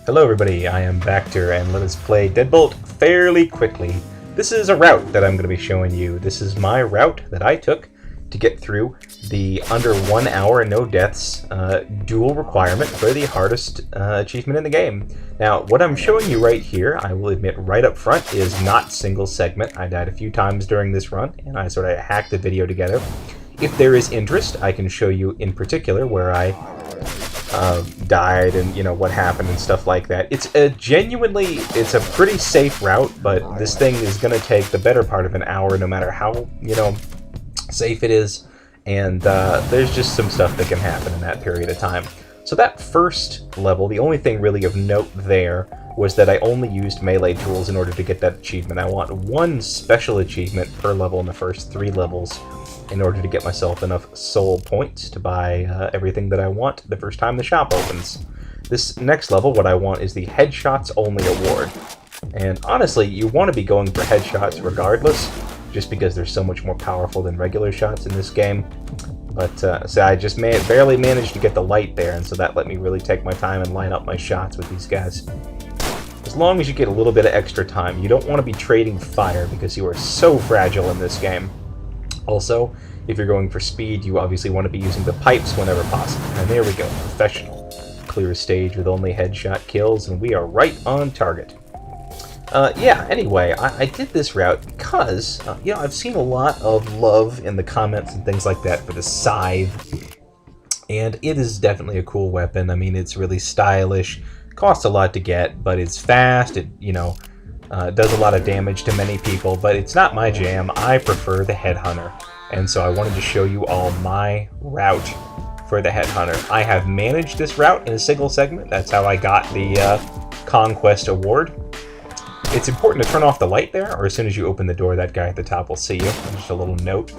Hello everybody, I am Bacter, and let us play Deadbolt fairly quickly. This is a route that I'm going to be showing you. This is my route that I took to get through the under 1 hour no deaths duel requirement for the hardest achievement in the game. Now, what I'm showing you right here, I will admit right up front, is not single segment. I died a few times during this run, and I sort of hacked the video together. If there is interest, I can show you in particular where I died and what happened and stuff like that. It's a pretty safe route, but this thing is going to take the better part of an hour no matter how safe it is, and there's just some stuff that can happen in that period of time. So that first level, the only thing really of note there was that I only used melee tools in order to get that achievement. I want one special achievement per level in the first 3 levels in order to get myself enough soul points to buy everything that I want the first time the shop opens. This next level, what I want is the headshots only award. And honestly, you want to be going for headshots regardless, just because they're so much more powerful than regular shots in this game. But so I just barely managed to get the light there, and so that let me really take my time and line up my shots with these guys. As long as you get a little bit of extra time, you don't want to be trading fire because you are so fragile in this game. Also, if you're going for speed, you obviously want to be using the pipes whenever possible. And there we go, professional. Clear stage with only headshot kills, and we are right on target. Yeah, anyway, I did this route because, I've seen a lot of love in the comments and things like that for the scythe. And it is definitely a cool weapon. I mean, it's really stylish, costs a lot to get, but it's fast, it, does a lot of damage to many people, but it's not my jam. I prefer the headhunter, and so I wanted to show you all my route for the headhunter. I have managed this route in a single segment. That's how I got the Conquest Award. It's important to turn off the light there, or as soon as you open the door, that guy at the top will see you. Just a little note.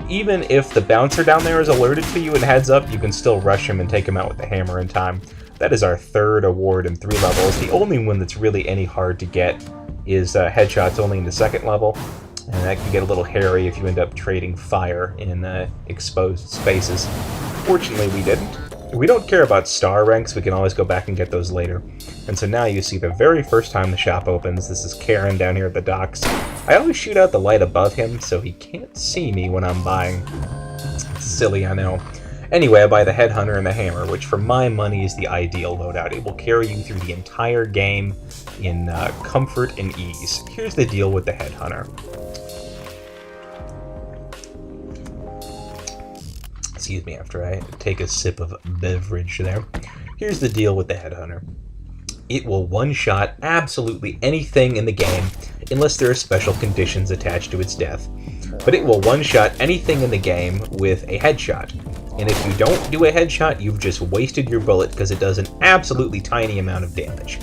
Even if the bouncer down there is alerted to you and heads up, you can still rush him and take him out with the hammer in time. That is our 3rd award in 3 levels. The only one that's really any hard to get is headshots only in the 2nd level, and that can get a little hairy if you end up trading fire in exposed spaces. Fortunately, we didn't. We don't care about star ranks, we can always go back and get those later. And so now you see the very first time the shop opens, this is Karen down here at the docks. I always shoot out the light above him so he can't see me when I'm buying. It's silly, I know. Anyway, I buy the headhunter and the hammer, which for my money is the ideal loadout. It will carry you through the entire game in comfort and ease. Here's the deal with the headhunter. Excuse me after I take a sip of beverage there. Here's the deal with the headhunter. It will one-shot absolutely anything in the game unless there are special conditions attached to its death. But it will one-shot anything in the game with a headshot. And if you don't do a headshot, you've just wasted your bullet because it does an absolutely tiny amount of damage.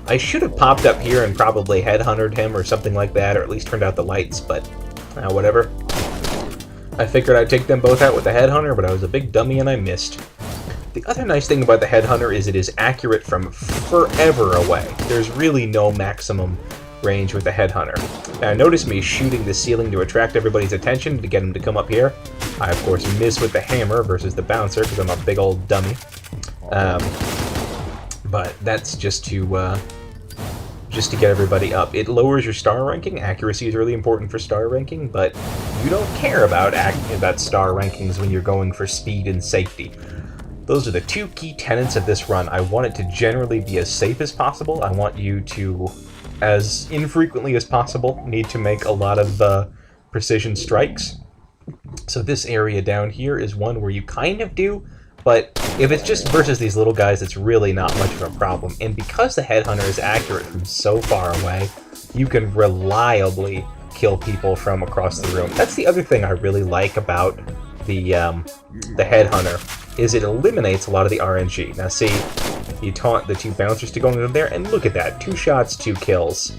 I should have popped up here and probably headhuntered him or something like that, or at least turned out the lights, but whatever. I figured I'd take them both out with the headhunter, but I was a big dummy and I missed. The other nice thing about the headhunter is it is accurate from forever away. There's really no maximum range with the headhunter. Now notice me shooting the ceiling to attract everybody's attention to get them to come up here. I of course miss with the hammer versus the bouncer because I'm a big old dummy. But that's just to get everybody up. It lowers your star ranking. Accuracy is really important for star ranking, but you don't care about star rankings when you're going for speed and safety. Those are the 2 key tenets of this run. I want it to generally be as safe as possible. I want you to, as infrequently as possible, need to make a lot of precision strikes. So this area down here is one where you kind of do, but if it's just versus these little guys, it's really not much of a problem. And because the headhunter is accurate from so far away, you can reliably kill people from across the room. That's the other thing I really like about the headhunter, is it eliminates a lot of the RNG. Now see, you taunt the 2 bouncers to go in there, and look at that, 2 shots, 2 kills.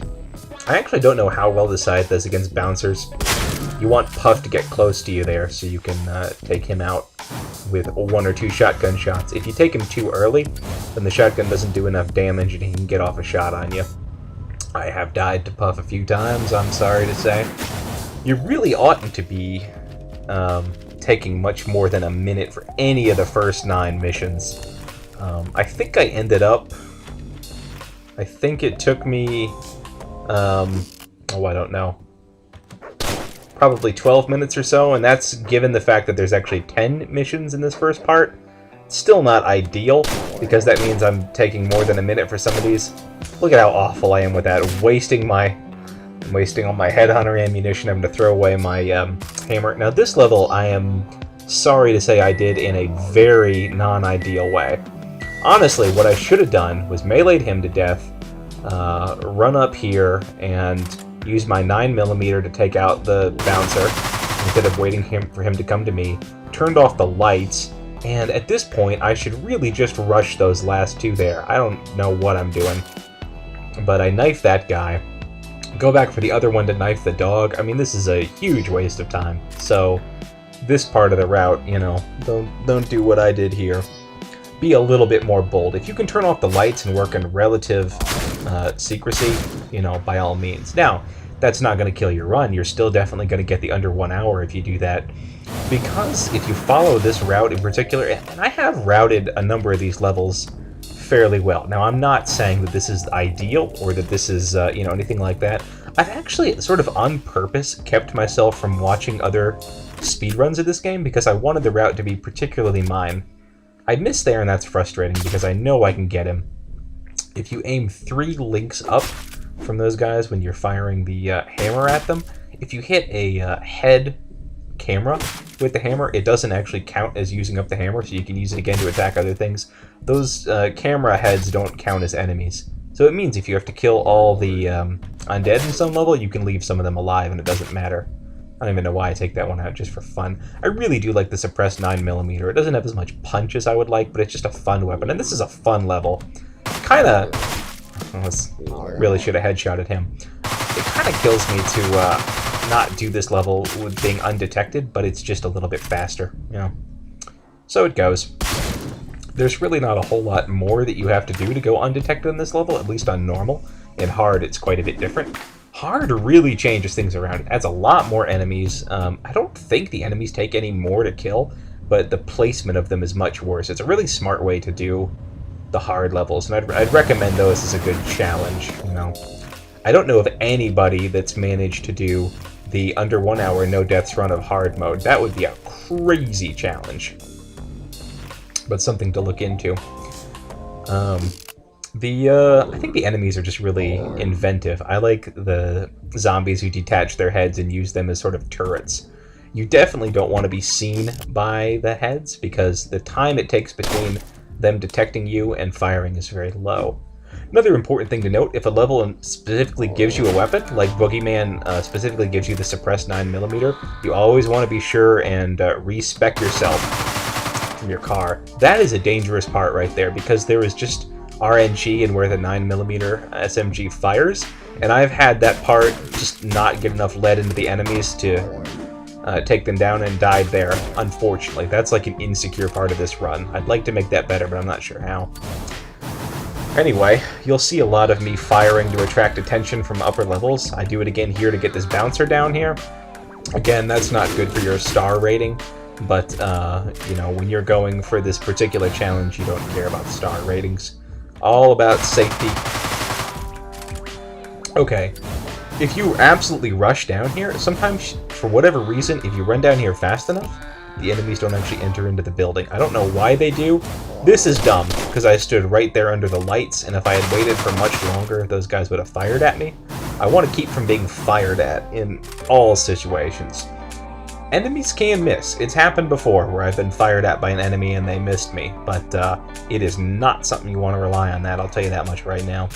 I actually don't know how well the scythe does against bouncers. You want Puff to get close to you there so you can take him out with 1 or 2 shotgun shots. If you take him too early, then the shotgun doesn't do enough damage and he can get off a shot on you. I have died to Puff a few times, I'm sorry to say. You really oughtn't to be taking much more than a minute for any of the first 9 missions. I think I ended up... I think it took me... oh, I don't know. Probably 12 minutes or so, and that's given the fact that there's actually 10 missions in this first part. Still not ideal, because that means I'm taking more than a minute for some of these. Look at how awful I am with that. Wasting all my headhunter ammunition, having to throw away my hammer. Now this level, I am sorry to say I did in a very non-ideal way. Honestly, what I should have done was meleeed him to death, run up here, and use my 9mm to take out the bouncer, instead of waiting for him to come to me, turned off the lights, and at this point, I should really just rush those last two there. I don't know what I'm doing. But I knifed that guy. Go back for the other one to knife the dog. I mean, this is a huge waste of time. So, this part of the route, you know, don't do what I did here. Be a little bit more bold. If you can turn off the lights and work in relative secrecy, you know, by all means. Now, that's not going to kill your run. You're still definitely going to get the under 1 hour if you do that. Because if you follow this route in particular, and I have routed a number of these levels fairly well. Now, I'm not saying that this is ideal or that this is, you know, anything like that. I've actually sort of on purpose kept myself from watching other speedruns of this game because I wanted the route to be particularly mine. I missed there, and that's frustrating because I know I can get him. If you aim 3 links up from those guys when you're firing the hammer at them, if you hit a head camera with the hammer, it doesn't actually count as using up the hammer, so you can use it again to attack other things. Those camera heads don't count as enemies. So it means if you have to kill all the undead in some level, you can leave some of them alive and it doesn't matter. I don't even know why I take that one out just for fun. I really do like the suppressed 9mm. It doesn't have as much punch as I would like, but it's just a fun weapon. And this is a fun level. Kinda... really should have headshotted him. It kind of kills me to not do this level with being undetected, but it's just a little bit faster, you know. So it goes. There's really not a whole lot more that you have to do to go undetected on this level, at least on normal. In hard, it's quite a bit different. Hard really changes things around. It adds a lot more enemies. I don't think the enemies take any more to kill, but the placement of them is much worse. It's a really smart way to do the hard levels, and I'd recommend those as a good challenge, you know. I don't know of anybody that's managed to do the under 1 hour no deaths run of hard mode. That would be a crazy challenge, but something to look into. I think the enemies are just really inventive. I like the zombies who detach their heads and use them as sort of turrets. You definitely don't want to be seen by the heads because the time it takes between them detecting you and firing is very low. Another important thing to note, if a level specifically gives you a weapon, like Boogeyman specifically gives you the suppressed 9mm, you always want to be sure and respec yourself from your car. That is a dangerous part right there, because there is just RNG in where the 9mm SMG fires, and I've had that part just not get enough lead into the enemies to take them down and died there, unfortunately. That's like an insecure part of this run. I'd like to make that better, but I'm not sure how. Anyway, you'll see a lot of me firing to attract attention from upper levels. I do it again here to get this bouncer down here. Again, that's not good for your star rating, but you know, when you're going for this particular challenge, you don't care about star ratings. All about safety. Okay, if you absolutely rush down here, sometimes, for whatever reason, if you run down here fast enough, the enemies don't actually enter into the building. I don't know why they do. This is dumb, because I stood right there under the lights, and if I had waited for much longer, those guys would have fired at me. I want to keep from being fired at in all situations. Enemies can miss. It's happened before, where I've been fired at by an enemy and they missed me, but it is not something you want to rely on that, I'll tell you that much right now.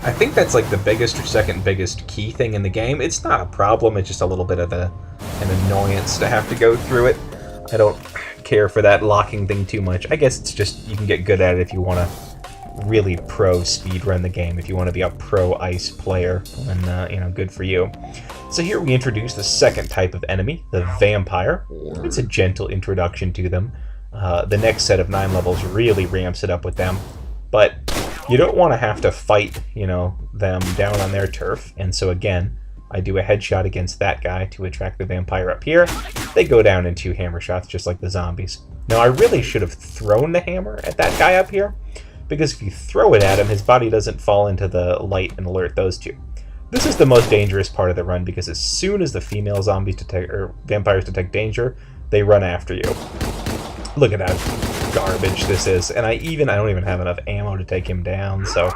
I think that's like the biggest or second biggest key thing in the game. It's not a problem, it's just a little bit of an annoyance to have to go through it. I don't care for that locking thing too much. I guess it's just, you can get good at it if you want to really pro speedrun the game, if you want to be a pro ice player, and you know, good for you. So here we introduce the second type of enemy, the vampire. It's a gentle introduction to them. The next set of 9 levels really ramps it up with them, but you don't want to have to fight, you know, them down on their turf, and so again, I do a headshot against that guy to attract the vampire up here. They go down in 2 hammer shots, just like the zombies. Now, I really should have thrown the hammer at that guy up here, because if you throw it at him, his body doesn't fall into the light and alert those 2. This is the most dangerous part of the run, because as soon as the female zombies detect, or vampires detect danger, they run after you. Look at that garbage this is. And I don't even have enough ammo to take him down, so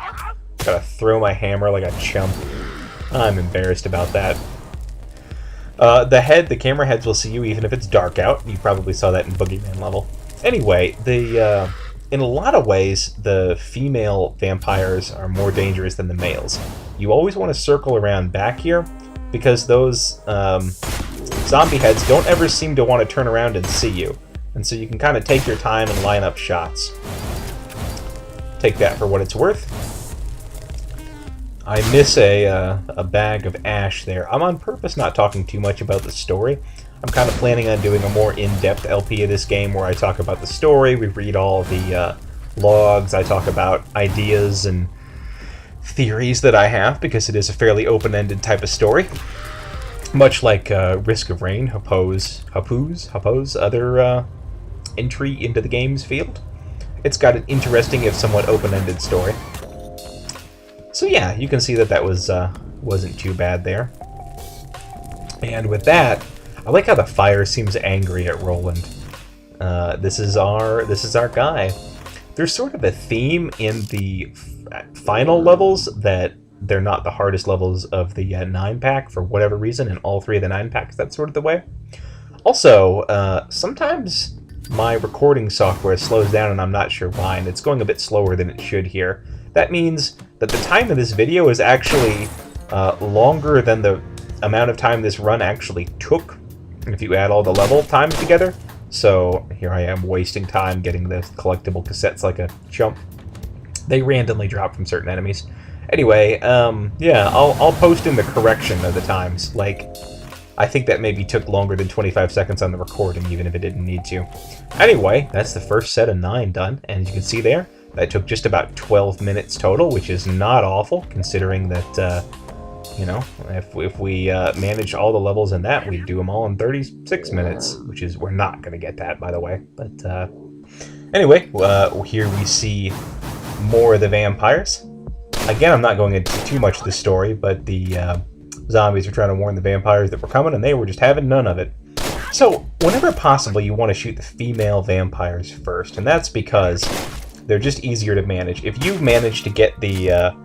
gotta throw my hammer like a chump. I'm embarrassed about that. The camera heads will see you even if it's dark out. You probably saw that in Boogeyman level. Anyway, in a lot of ways, the female vampires are more dangerous than the males. You always want to circle around back here, because those zombie heads don't ever seem to want to turn around and see you. And so you can kind of take your time and line up shots. Take that for what it's worth. I miss a bag of ash there. I'm on purpose not talking too much about the story. I'm kind of planning on doing a more in-depth LP of this game where I talk about the story, we read all the logs, I talk about ideas and theories that I have, because it is a fairly open-ended type of story. Much like Risk of Rain, Hapoo's other entry into the game's field. It's got an interesting, if somewhat open-ended story. So yeah, you can see that wasn't too bad there. And with that, I like how the fire seems angry at Roland. This is our guy. There's sort of a theme in the final levels that they're not the hardest levels of the 9-pack for whatever reason. In all 3 of the 9-packs, that's sort of the way. Also, sometimes my recording software slows down and I'm not sure why, and it's going a bit slower than it should here. That means that the time of this video is actually longer than the amount of time this run actually took, if you add all the level times together. So here I am wasting time getting the collectible cassettes like a chump. They randomly drop from certain enemies. Anyway, yeah, I'll post in the correction of the times. Like, I think that maybe took longer than 25 seconds on the recording, even if it didn't need to. Anyway, that's the first set of 9 done, and as you can see there, that took just about 12 minutes total, which is not awful, considering that, you know, if we managed all the levels in that, we'd do them all in 36 minutes, which is, we're not going to get that, by the way. But, anyway, here we see more of the vampires. Again, I'm not going into too much of the story, but the zombies were trying to warn the vampires that were coming, and they were just having none of it. So, whenever possible, you want to shoot the female vampires first, and that's because they're just easier to manage. If you manage to get the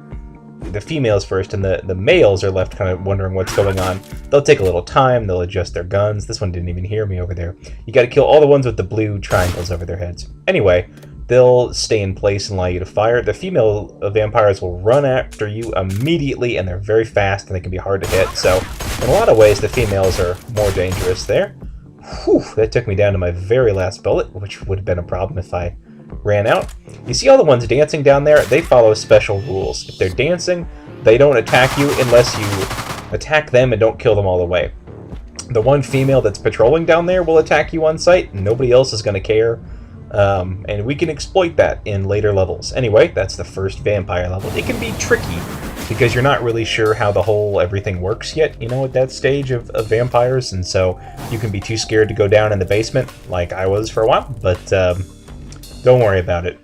females first, and the males are left kind of wondering what's going on, they'll take a little time, they'll adjust their guns. This one didn't even hear me over there. You gotta kill all the ones with the blue triangles over their heads. Anyway, they'll stay in place and allow you to fire. The female vampires will run after you immediately, and they're very fast, and they can be hard to hit. So, in a lot of ways, the females are more dangerous there. Whew, that took me down to my very last bullet, which would have been a problem if I ran out. You see all the ones dancing down there? They follow special rules. If they're dancing, they don't attack you unless you attack them and don't kill them all the way. The one female that's patrolling down there will attack you on sight, and nobody else is going to care. And we can exploit that in later levels. Anyway, that's the first vampire level. It can be tricky, because you're not really sure how the whole everything works yet, you know, at that stage of vampires, and so you can be too scared to go down in the basement, like I was for a while, but don't worry about it.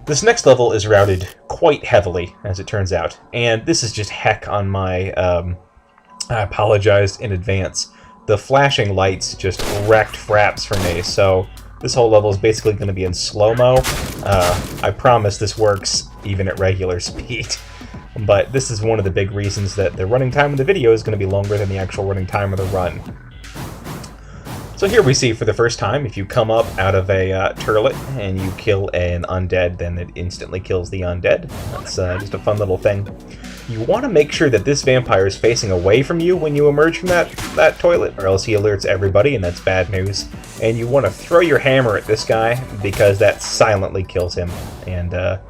This next level is routed quite heavily, as it turns out, and this is just heck on my, I apologized in advance. The flashing lights just wrecked fraps for me, so this whole level is basically going to be in slow-mo. I promise this works even at regular speed. But this is one of the big reasons that the running time of the video is going to be longer than the actual running time of the run. So here we see for the first time, if you come up out of a turlet and you kill an undead, then it instantly kills the undead. That's just a fun little thing. You want to make sure that this vampire is facing away from you when you emerge from that toilet, or else he alerts everybody, and that's bad news. And you want to throw your hammer at this guy, because that silently kills him. And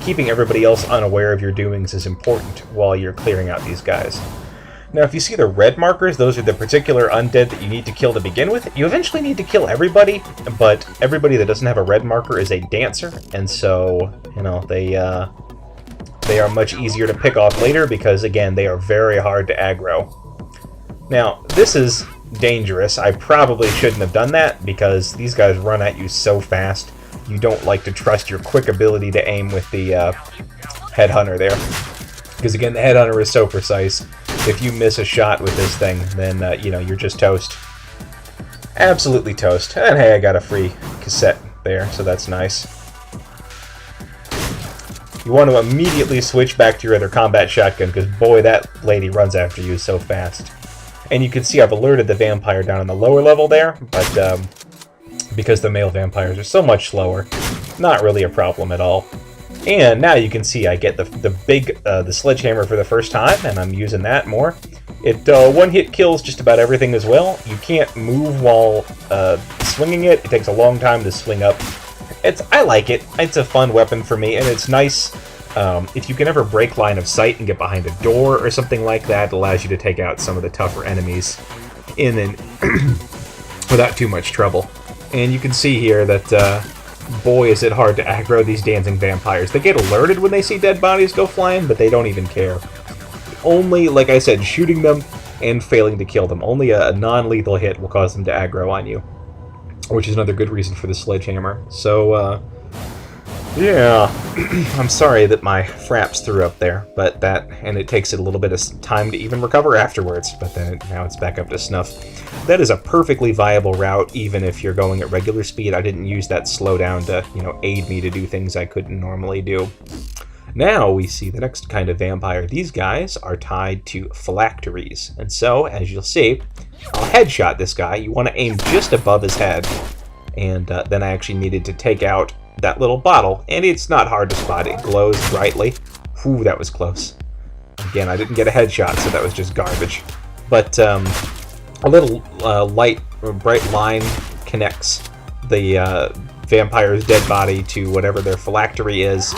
keeping everybody else unaware of your doings is important while you're clearing out these guys. Now, if you see the red markers, those are the particular undead that you need to kill to begin with. You eventually need to kill everybody, but everybody that doesn't have a red marker is a dancer, and so, you know, they are much easier to pick off later because, again, they are very hard to aggro. Now, this is dangerous. I probably shouldn't have done that because these guys run at you so fast. You don't like to trust your quick ability to aim with the headhunter there. Because again, the headhunter is so precise. If you miss a shot with this thing, then, you know, you're just toast. Absolutely toast. And hey, I got a free cassette there, so that's nice. You want to immediately switch back to your other combat shotgun, because boy, that lady runs after you so fast. And you can see I've alerted the vampire down on the lower level there, but because the male vampires are so much slower, not really a problem at all. And now you can see I get the sledgehammer for the first time, and I'm using that more. It one-hit kills just about everything as well. You can't move while swinging it. It takes a long time to swing up. I like it. It's a fun weapon for me, and it's nice if you can ever break line of sight and get behind a door or something like that. It allows you to take out some of the tougher enemies without too much trouble. And you can see here that boy, is it hard to aggro these dancing vampires. They get alerted when they see dead bodies go flying, but they don't even care. Only, like I said, shooting them and failing to kill them. Only a non-lethal hit will cause them to aggro on you, which is another good reason for the sledgehammer. So, yeah, I'm sorry that my fraps threw up there, but and it takes it a little bit of time to even recover afterwards, but then now it's back up to snuff. That is a perfectly viable route, even if you're going at regular speed. I didn't use that slowdown to, you know, aid me to do things I couldn't normally do. Now we see the next kind of vampire. These guys are tied to phylacteries, and so, as you'll see, I'll headshot this guy. You want to aim just above his head, and then I actually needed to take out that little bottle, and it's not hard to spot. It glows brightly. Whew, that was close. Again, I didn't get a headshot, so that was just garbage. But a little light or bright line connects the vampire's dead body to whatever their phylactery is,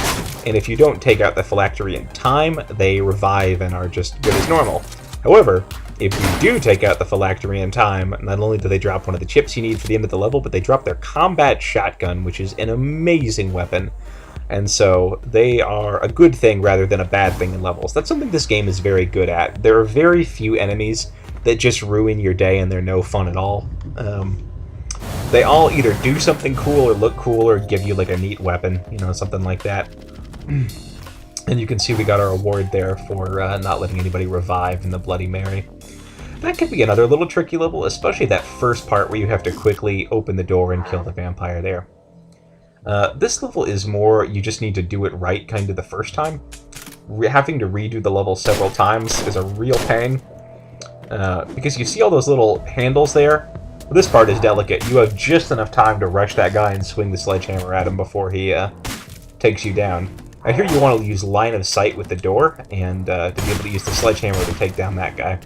and if you don't take out the phylactery in time, they revive and are just good as normal. However, if you do take out the phylactery in time, not only do they drop one of the chips you need for the end of the level, but they drop their combat shotgun, which is an amazing weapon. And so they are a good thing rather than a bad thing in levels. That's something this game is very good at. There are very few enemies that just ruin your day and they're no fun at all. They all either do something cool or look cool or give you like a neat weapon, you know, something like that. And you can see we got our award there for not letting anybody revive in the Bloody Mary. That could be another little tricky level, especially that first part where you have to quickly open the door and kill the vampire there. This level is more, you just need to do it right kind of the first time. Having to redo the level several times is a real pain. Because you see all those little handles there? Well, this part is delicate. You have just enough time to rush that guy and swing the sledgehammer at him before he takes you down. I hear you want to use line of sight with the door, and to be able to use the sledgehammer to take down that guy.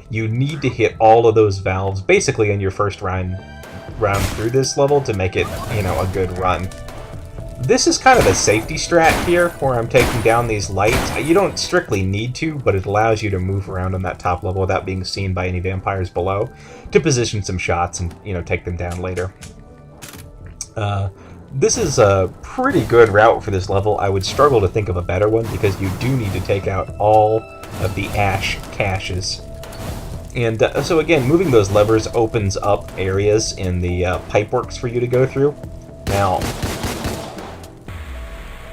You need to hit all of those valves, basically in your first round through this level to make it, you know, a good run. This is kind of a safety strat here, where I'm taking down these lights. You don't strictly need to, but it allows you to move around on that top level without being seen by any vampires below, to position some shots and, you know, take them down later. This is a pretty good route for this level. I would struggle to think of a better one, because you do need to take out all of the ash caches. And so again, moving those levers opens up areas in the pipeworks for you to go through. Now,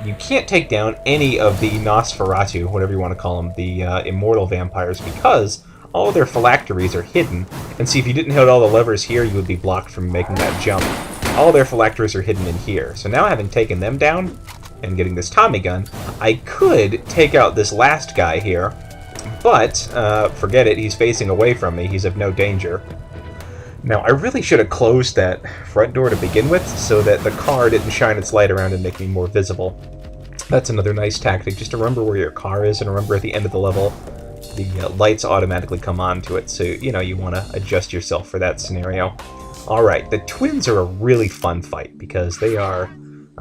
you can't take down any of the Nosferatu, whatever you want to call them, the immortal vampires, because all of their phylacteries are hidden. And see, if you didn't hit all the levers here, you would be blocked from making that jump. All their phylacteries are hidden in here. So now, having taken them down and getting this Tommy gun, I could take out this last guy here, but forget it, he's facing away from me, he's of no danger. Now, I really should have closed that front door to begin with, so that the car didn't shine its light around and make me more visible. That's another nice tactic, just to remember where your car is, and remember at the end of the level, the lights automatically come on to it, so, you know, you want to adjust yourself for that scenario. Alright, the twins are a really fun fight, because they are...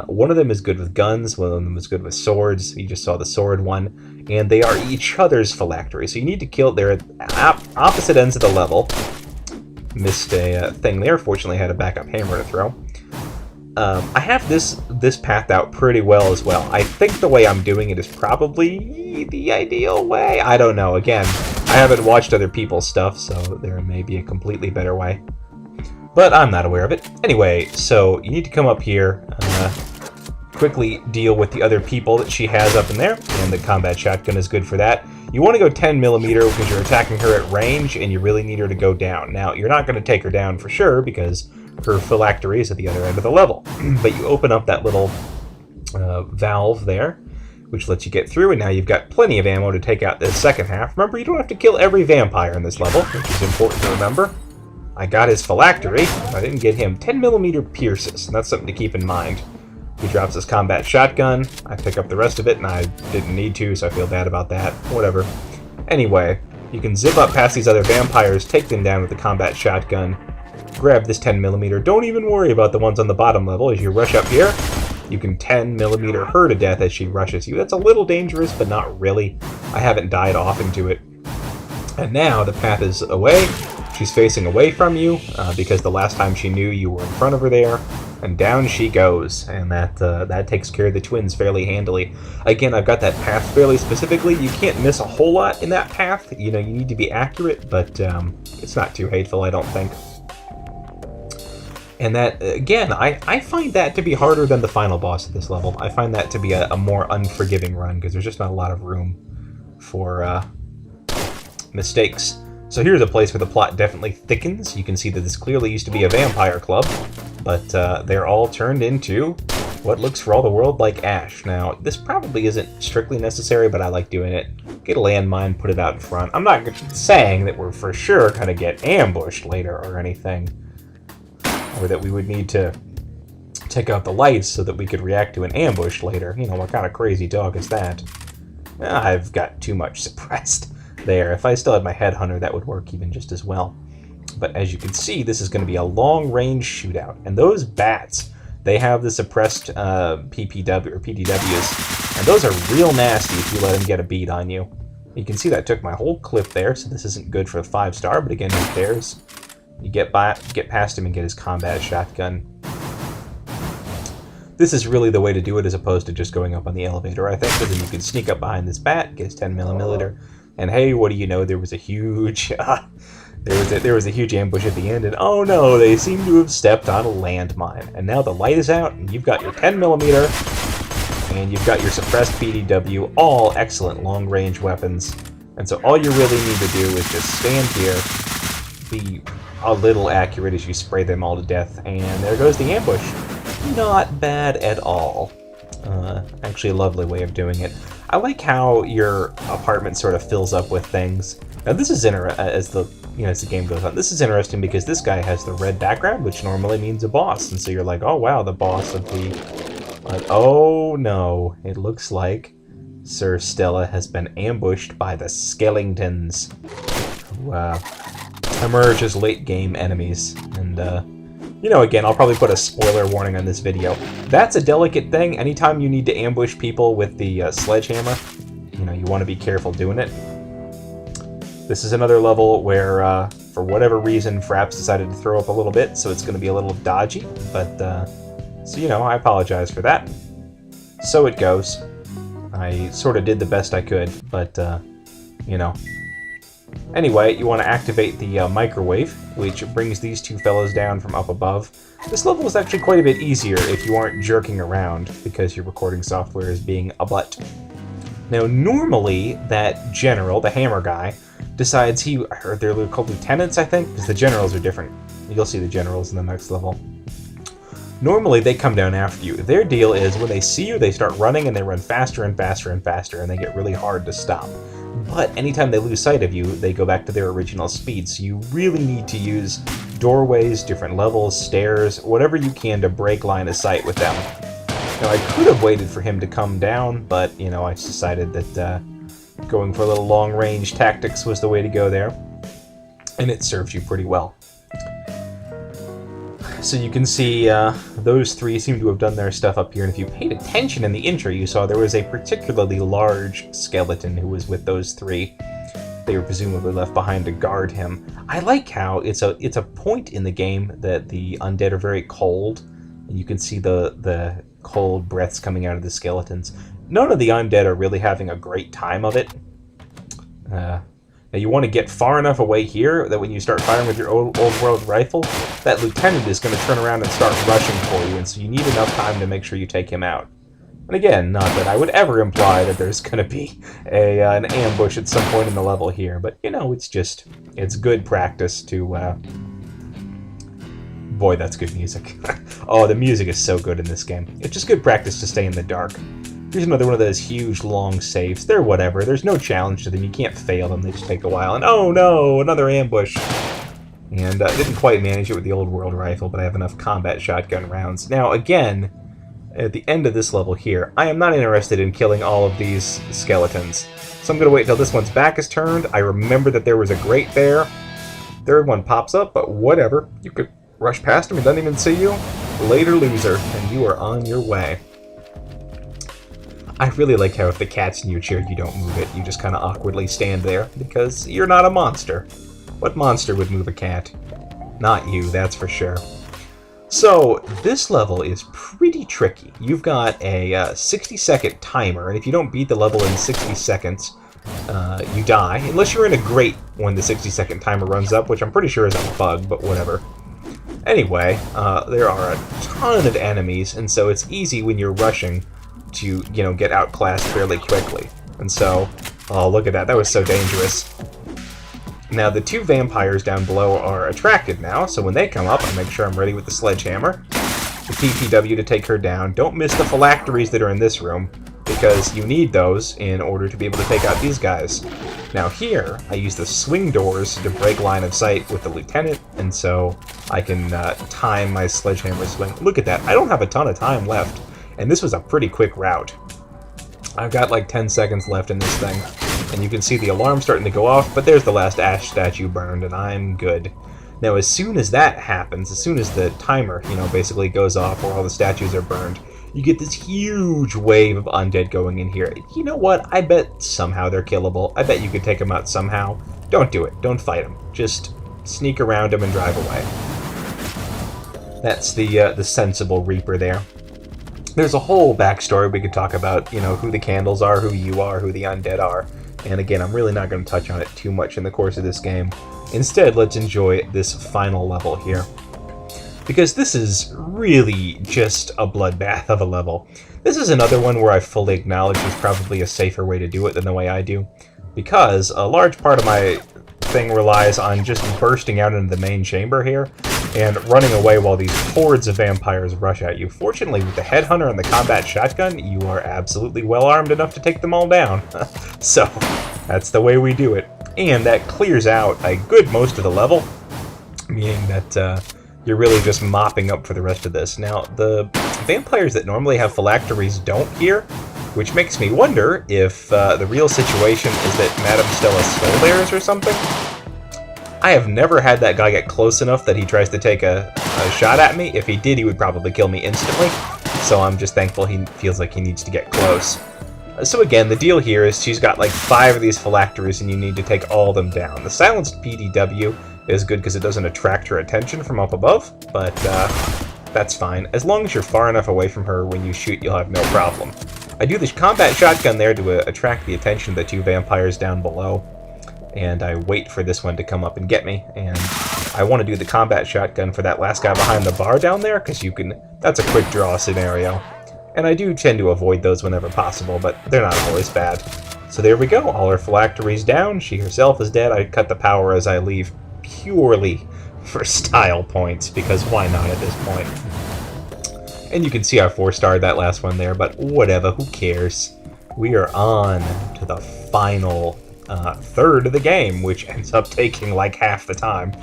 one of them is good with guns, one of them is good with swords, you just saw the sword one, and they are each other's phylacteries, so you need to kill... They're at opposite ends of the level. Missed a thing there, fortunately had a backup hammer to throw. I have this path out pretty well as well. I think the way I'm doing it is probably the ideal way. I don't know, again, I haven't watched other people's stuff, so there may be a completely better way. But I'm not aware of it. Anyway, so you need to come up here, quickly deal with the other people that she has up in there, and the combat shotgun is good for that. You want to go 10mm because you're attacking her at range, and you really need her to go down. Now, you're not going to take her down for sure, because her phylactery is at the other end of the level. But you open up that little valve there, which lets you get through, and now you've got plenty of ammo to take out the second half. Remember, you don't have to kill every vampire in this level, which is important to remember. I got his phylactery. I didn't get him. 10mm pierces, and that's something to keep in mind. He drops his combat shotgun. I pick up the rest of it, and I didn't need to, so I feel bad about that. Whatever. Anyway, you can zip up past these other vampires, take them down with the combat shotgun, grab this 10mm. Don't even worry about the ones on the bottom level. As you rush up here, you can 10mm her to death as she rushes you. That's a little dangerous, but not really. I haven't died often to it. And now the path is away. She's facing away from you, because the last time she knew you were in front of her there. And down she goes, and that takes care of the twins fairly handily. Again, I've got that path fairly specifically. You can't miss a whole lot in that path. You know, you need to be accurate, but it's not too hateful, I don't think. And that, again, I find that to be harder than the final boss of this level. I find that to be a more unforgiving run, because there's just not a lot of room for mistakes. So here's a place where the plot definitely thickens. You can see that this clearly used to be a vampire club, but they're all turned into what looks for all the world like ash. Now, this probably isn't strictly necessary, but I like doing it. Get a landmine, put it out in front. I'm not saying that we're for sure going to get ambushed later or anything, or that we would need to take out the lights so that we could react to an ambush later. You know, what kind of crazy dog is that? I've got too much suppressed there. If I still had my headhunter, that would work even just as well. But as you can see, this is going to be a long-range shootout. And those bats, they have the suppressed PPW or PDWs, and those are real nasty if you let them get a bead on you. You can see that took my whole clip there, so this isn't good for a 5-star, but again, who cares? You get past him and get his combat shotgun. This is really the way to do it as opposed to just going up on the elevator, I think, because then you can sneak up behind this bat, get his 10mm, and hey, what do you know, there was a huge... there was a huge ambush at the end, and oh no, they seem to have stepped on a landmine. And now the light is out, and you've got your 10mm, and you've got your suppressed PDW, all excellent long-range weapons. And so all you really need to do is just stand here, be a little accurate as you spray them all to death, and there goes the ambush. Not bad at all. Actually a lovely way of doing it. I like how your apartment sort of fills up with things. Now this is as the game goes on. This is interesting because this guy has the red background, which normally means a boss, and so you're like, oh wow, the boss of the... oh no, it looks like Sir Stella has been ambushed by the Skellingtons, who emerge as late-game enemies. And you know, again, I'll probably put a spoiler warning on this video. That's a delicate thing. Anytime you need to ambush people with the sledgehammer, you know, you want to be careful doing it. This is another level where, for whatever reason, Fraps decided to throw up a little bit, so it's going to be a little dodgy, but, so, you know, I apologize for that. So it goes. I sort of did the best I could, but, you know. Anyway, you want to activate the microwave, which brings these two fellows down from up above. This level is actually quite a bit easier if you aren't jerking around, because your recording software is being a butt. Now, normally, that general, the hammer guy, decides or they're called lieutenants, I think, because the generals are different. You'll see the generals in the next level. Normally, they come down after you. Their deal is when they see you, they start running, and they run faster and faster and faster, and they get really hard to stop. But anytime they lose sight of you, they go back to their original speed, so you really need to use doorways, different levels, stairs, whatever you can to break line of sight with them. Now, I could have waited for him to come down, but, you know, I decided that going for a little long-range tactics was the way to go there, and it serves you pretty well. So you can see those three seem to have done their stuff up here, and if you paid attention in the intro, you saw there was a particularly large skeleton who was with those three. They were presumably left behind to guard him. I like how it's a point in the game that the undead are very cold, and you can see the cold breaths coming out of the skeletons. None of the undead are really having a great time of it. Now you want to get far enough away here that when you start firing with your old world rifle, that lieutenant is going to turn around and start rushing for you, and so you need enough time to make sure you take him out. And again, not that I would ever imply that there's going to be an ambush at some point in the level here, but, you know, it's good practice to... Boy, that's good music. Oh, the music is so good in this game. It's just good practice to stay in the dark. Here's another one of those huge, long saves. They're whatever. There's no challenge to them. You can't fail them. They just take a while. And oh no, another ambush. And I didn't quite manage it with the old world rifle, but I have enough combat shotgun rounds. Now, again, at the end of this level here, I am not interested in killing all of these skeletons. So I'm going to wait until this one's back is turned. I remember that there was a grate there. Third one pops up, but whatever. You could rush past him. He doesn't even see you. Later, loser, and you are on your way. I really like how if the cat's in your chair, you don't move it. You just kind of awkwardly stand there, because you're not a monster. What monster would move a cat? Not you, that's for sure. So, this level is pretty tricky. You've got a 60-second timer, and if you don't beat the level in 60 seconds, you die. Unless you're in a grate when the 60-second timer runs up, which I'm pretty sure is a bug, but whatever. Anyway, there are a ton of enemies, and so it's easy when you're rushing to, you know, get outclassed fairly quickly. And so, oh, look at that. That was so dangerous. Now, the two vampires down below are attracted now, so when they come up, I make sure I'm ready with the sledgehammer. The PPW to take her down. Don't miss the phylacteries that are in this room, because you need those in order to be able to take out these guys. Now here, I use the swing doors to break line of sight with the lieutenant, and so I can time my sledgehammer swing. Look at that. I don't have a ton of time left. And this was a pretty quick route. I've got like 10 seconds left in this thing. And you can see the alarm starting to go off, but there's the last ash statue burned, and I'm good. Now, as soon as that happens, as soon as the timer, you know, basically goes off where all the statues are burned, you get this huge wave of undead going in here. You know what? I bet somehow they're killable. I bet you could take them out somehow. Don't do it. Don't fight them. Just sneak around them and drive away. That's the sensible Reaper there. There's a whole backstory we could talk about, you know, who the candles are, who you are, who the undead are. And again, I'm really not going to touch on it too much in the course of this game. Instead, let's enjoy this final level here. Because this is really just a bloodbath of a level. This is another one where I fully acknowledge there's probably a safer way to do it than the way I do. Because a large part of my thing relies on just bursting out into the main chamber here and running away while these hordes of vampires rush at you. Fortunately, with the headhunter and the combat shotgun, you are absolutely well armed enough to take them all down. So, that's the way we do it. And that clears out a good most of the level, meaning that you're really just mopping up for the rest of this. Now, the vampires that normally have phylacteries don't here, which makes me wonder if the real situation is that Madame Stella stole theirs or something. I have never had that guy get close enough that he tries to take a shot at me. If he did, he would probably kill me instantly. So I'm just thankful he feels like he needs to get close. So again, the deal here is she's got like 5 of these phylacteries and you need to take all of them down. The silenced PDW is good because it doesn't attract her attention from up above, but that's fine. As long as you're far enough away from her when you shoot, you'll have no problem. I do this combat shotgun there to attract the attention of the 2 vampires down below. And I wait for this one to come up and get me, and I want to do the combat shotgun for that last guy behind the bar down there, because that's a quick draw scenario. And I do tend to avoid those whenever possible, but they're not always bad. So there we go, all her phylacteries down, she herself is dead. I cut the power as I leave purely for style points, because why not at this point? And you can see I 4-starred that last one there, but whatever, who cares? We are on to the final third of the game, which ends up taking like half the time.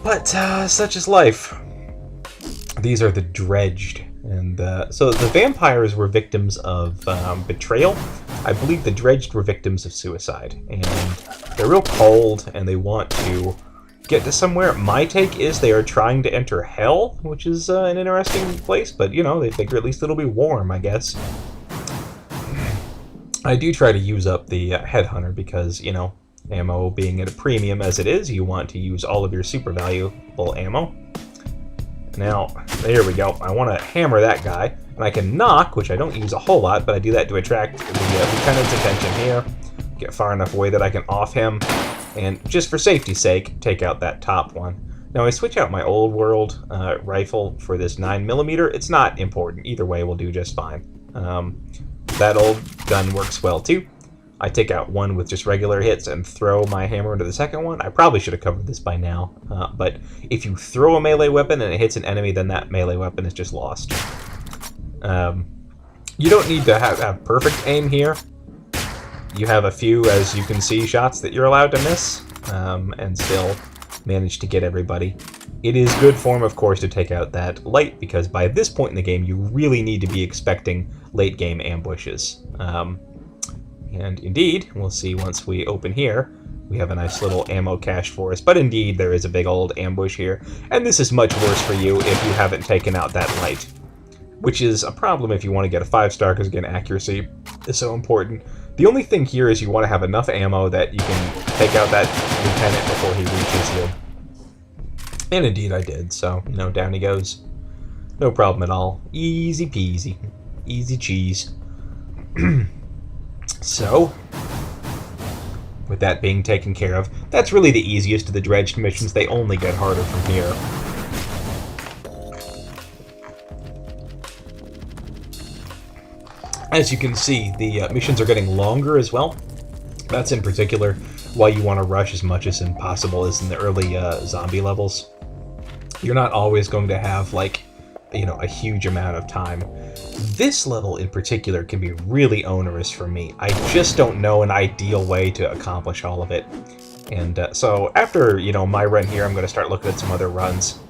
But such is life. These are the dredged. And so the vampires were victims of betrayal. I believe the dredged were victims of suicide. And they're real cold, and they want to get to somewhere. My take is they are trying to enter hell, which is an interesting place, but, you know, they figure at least it'll be warm, I guess. I do try to use up the headhunter because, you know, ammo being at a premium as it is, you want to use all of your super valuable ammo. Now, there we go. I want to hammer that guy, and I can knock, which I don't use a whole lot, but I do that to attract the lieutenant's attention here. get far enough away that I can off him, and just for safety's sake, take out that top one. Now I switch out my old world rifle for this 9mm. It's not important. Either way will do just fine. That old gun works well too. I take out one with just regular hits and throw my hammer into the second one. I probably should have covered this by now, but if you throw a melee weapon and it hits an enemy, then that melee weapon is just lost. You don't need to have perfect aim here. You have a few, as you can see, shots that you're allowed to miss, and still manage to get everybody. It is good form, of course, to take out that light, because by this point in the game, you really need to be expecting late-game ambushes. And indeed, we'll see once we open here, we have a nice little ammo cache for us, but indeed, there is a big old ambush here, and this is much worse for you if you haven't taken out that light, which is a problem if you want to get a 5-star, because again, accuracy is so important. The only thing here is you want to have enough ammo that you can take out that lieutenant before he reaches you. And indeed I did, so, you know, down he goes. No problem at all. Easy peasy. Easy cheese. So, with that being taken care of, that's really the easiest of the dredged missions. They only get harder from here. As you can see, the missions are getting longer as well. That's in particular why you want to rush as much as possible as in the early zombie levels. You're not always going to have, like, you know, a huge amount of time. This level in particular can be really onerous for me. I just don't know an ideal way to accomplish all of it. And so after, you know, my run here, I'm going to start looking at some other runs.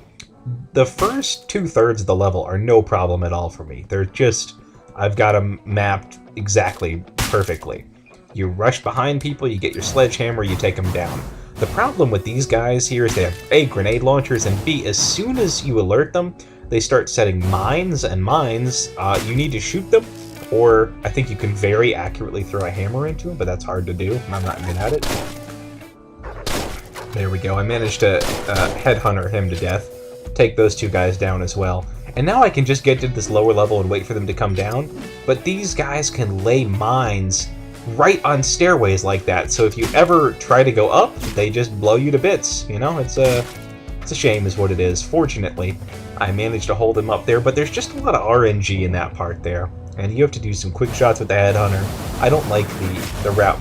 The first 2/3 of the level are no problem at all for me. They're just... I've got them mapped exactly perfectly. You rush behind people, you get your sledgehammer, you take them down. The problem with these guys here is they have A, grenade launchers, and B, as soon as you alert them, they start setting mines, and mines, you need to shoot them, or I think you can very accurately throw a hammer into them, but that's hard to do, and I'm not good at it. There we go, I managed to headhunter him to death, take those two guys down as well. And now I can just get to this lower level and wait for them to come down, but these guys can lay mines right on stairways like that, so if you ever try to go up, they just blow you to bits, you know? It's a shame is what it is. Fortunately, I managed to hold him up there, but there's just a lot of RNG in that part there, and you have to do some quick shots with the headhunter. I don't like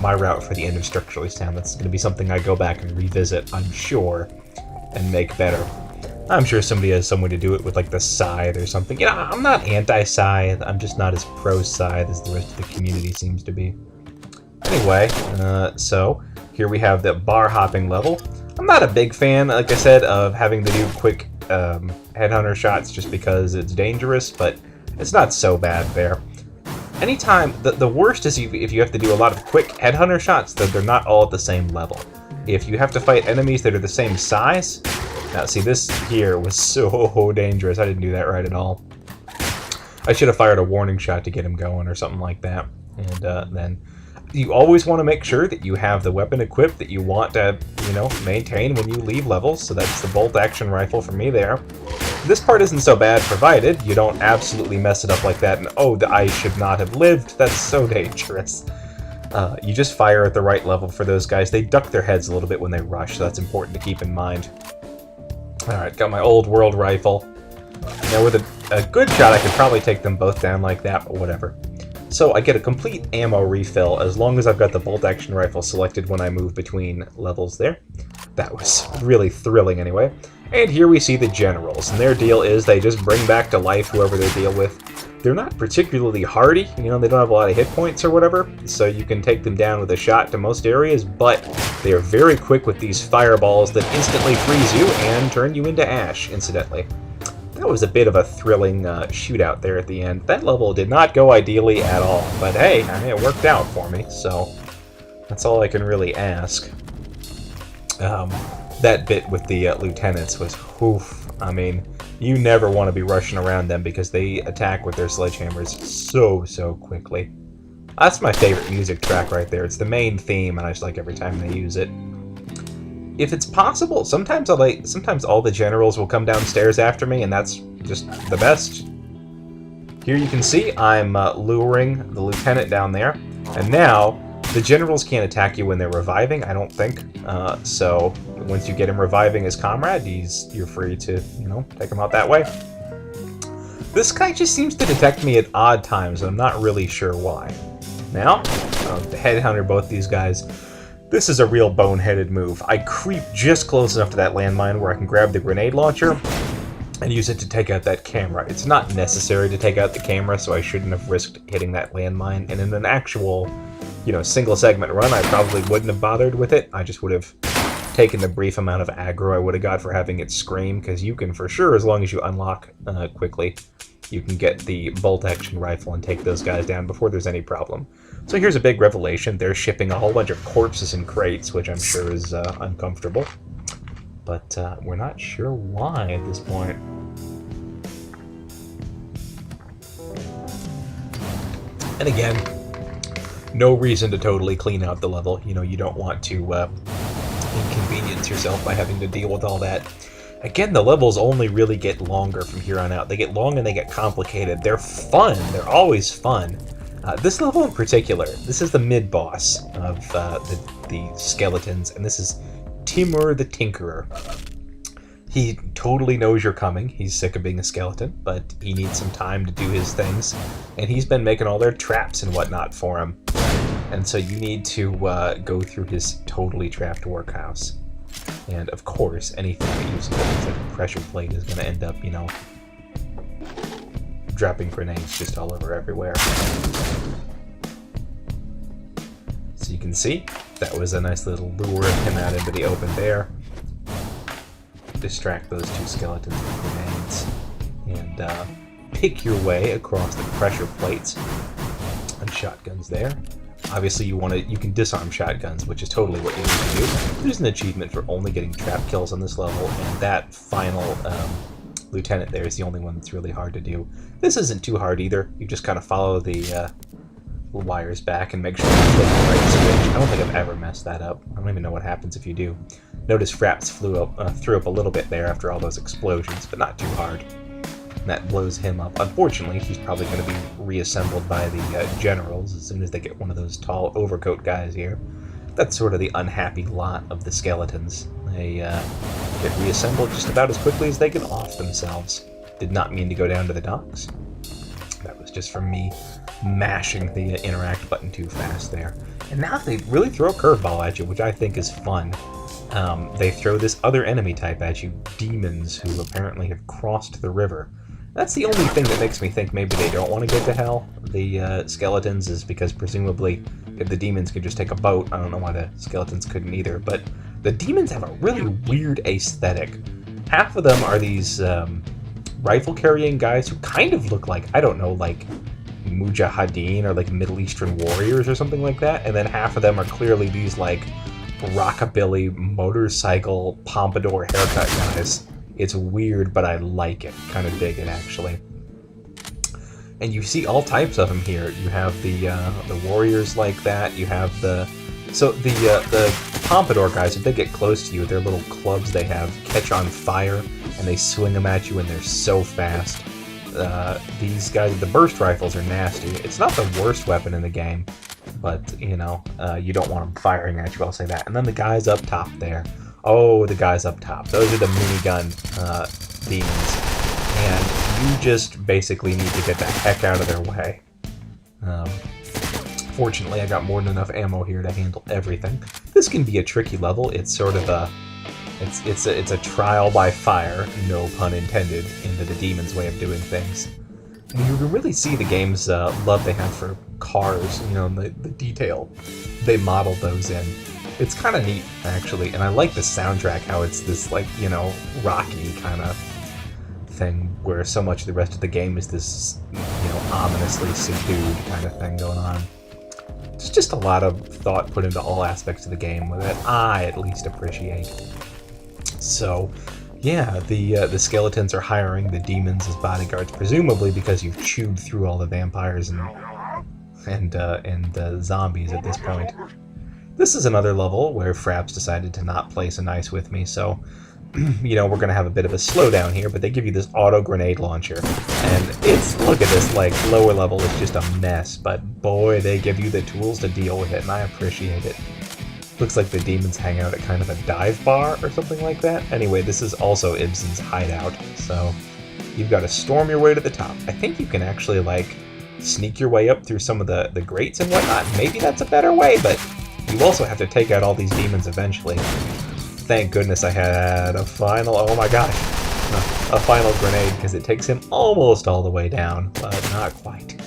my route for the end of Structurally Sound. That's going to be something I go back and revisit, I'm sure, and make better. I'm sure somebody has some way to do it with, like, the scythe or something. You know, I'm not anti-scythe, I'm just not as pro-scythe as the rest of the community seems to be. Anyway, so here we have the bar hopping level. I'm not a big fan, like I said, of having to do quick headhunter shots just because it's dangerous, but it's not so bad there. Anytime, the worst is if you have to do a lot of quick headhunter shots, that they're not all at the same level. If you have to fight enemies that are the same size, now see, this here was so dangerous. I didn't do that right at all. I should have fired a warning shot to get him going or something like that. And then you always want to make sure that you have the weapon equipped that you want to, you know, maintain when you leave levels. So that's the bolt action rifle for me there. This part isn't so bad, provided you don't absolutely mess it up like that and, oh, I should not have lived. That's so dangerous. You just fire at the right level for those guys. They duck their heads a little bit when they rush, so that's important to keep in mind. Alright, got my old world rifle. Now with a good shot, I could probably take them both down like that, but whatever. So I get a complete ammo refill as long as I've got the bolt action rifle selected when I move between levels there. That was really thrilling anyway. And here we see the generals, and their deal is they just bring back to life whoever they deal with. They're not particularly hardy, you know, they don't have a lot of hit points or whatever, so you can take them down with a shot to most areas, but they are very quick with these fireballs that instantly freeze you and turn you into ash, incidentally. That was a bit of a thrilling shootout there at the end. That level did not go ideally at all, but hey, it worked out for me, so that's all I can really ask. That bit with the lieutenants was, oof, I mean, you never want to be rushing around them because they attack with their sledgehammers so quickly. That's my favorite music track right there. It's the main theme, and I just like every time they use it. If it's possible, sometimes all the generals will come downstairs after me, and that's just the best. Here you can see I'm luring the lieutenant down there, and now The generals can't attack you when they're reviving, I don't think. So once you get him reviving his comrade, you're free to, you know, take him out that way. This guy just seems to detect me at odd times, and I'm not really sure why. Now, the headhunter, both these guys. This is a real boneheaded move. I creep just close enough to that landmine where I can grab the grenade launcher and use it to take out that camera. It's not necessary to take out the camera, so I shouldn't have risked hitting that landmine. And in an actual, you know, single segment run, I probably wouldn't have bothered with it. I just would have taken the brief amount of aggro I would have got for having it scream, because you can for sure, as long as you unlock quickly, you can get the bolt-action rifle and take those guys down before there's any problem. So here's a big revelation. They're shipping a whole bunch of corpses in crates, which I'm sure is uncomfortable. But we're not sure why at this point. And again, no reason to totally clean out the level. You know, you don't want to inconvenience yourself by having to deal with all that. Again, the levels only really get longer from here on out. They get long and they get complicated. They're fun. They're always fun. This level in particular, this is the mid-boss of the skeletons, and this is Timur the Tinkerer. He totally knows you're coming. He's sick of being a skeleton, but he needs some time to do his things, and he's been making all their traps and whatnot for him. And so you need to go through his totally trapped workhouse. And of course, anything that uses like a pressure plate is going to end up, you know, dropping grenades just all over everywhere. So you can see, that was a nice little lure of him out into the open there. Distract those two skeletons with grenades. And pick your way across the pressure plates. And shotguns there. Obviously you can disarm shotguns, which is totally what you need to do. There's an achievement for only getting trap kills on this level, and that final lieutenant there is the only one that's really hard to do. This isn't too hard either. You just kind of follow the wires back and make sure you flip the right switch. I don't think I've ever messed that up. I don't even know what happens if you do. Notice Fraps threw up a little bit there after all those explosions, but not too hard. And that blows him up. Unfortunately, he's probably going to be reassembled by the generals as soon as they get one of those tall overcoat guys here. That's sort of the unhappy lot of the skeletons. They get reassembled just about as quickly as they can off themselves. Did not mean to go down to the docks. That was just from me mashing the interact button too fast there. And now they really throw a curveball at you, which I think is fun. They throw this other enemy type at you, demons, who apparently have crossed the river. That's the only thing that makes me think maybe they don't want to get to hell, the skeletons, is because presumably if the demons could just take a boat, I don't know why the skeletons couldn't either, but the demons have a really weird aesthetic. Half of them are these rifle-carrying guys who kind of look like, I don't know, like mujahideen or like Middle Eastern warriors or something like that, and then half of them are clearly these like rockabilly motorcycle pompadour haircut guys. It's weird, but I like it. Kind of dig it, actually. And you see all types of them here. You have the warriors like that. You have the pompadour guys. If they get close to you, their little clubs they have catch on fire, and they swing them at you, and they're so fast. These guys with the burst rifles are nasty. It's not the worst weapon in the game, but you know, you don't want them firing at you. I'll say that. And then the guys up top there. Oh, the guys up top. Those are the minigun demons. And you just basically need to get the heck out of their way. Fortunately, I got more than enough ammo here to handle everything. This can be a tricky level. It's sort of a... It's a trial by fire, no pun intended, into the demon's way of doing things. And you can really see the game's love they have for cars, you know, the detail they modeled those in. It's kind of neat, actually, and I like the soundtrack, how it's this, like, you know, rocky kind of thing, where so much of the rest of the game is this, you know, ominously subdued kind of thing going on. There's just a lot of thought put into all aspects of the game that I, at least, appreciate. So, yeah, the skeletons are hiring the demons as bodyguards, presumably because you've chewed through all the vampires and zombies at this point. This is another level where Fraps decided to not play so nice with me, so you know, we're going to have a bit of a slowdown here, but they give you this auto grenade launcher. And it's, look at this, like, lower level is just a mess, but boy, they give you the tools to deal with it, and I appreciate it. Looks like the demons hang out at kind of a dive bar or something like that. Anyway, this is also Ibsen's hideout, so you've got to storm your way to the top. I think you can actually, like, sneak your way up through some of the grates and whatnot. Maybe that's a better way, but you also have to take out all these demons eventually. Thank goodness I had a final, oh my gosh, a final grenade, because it takes him almost all the way down, but not quite.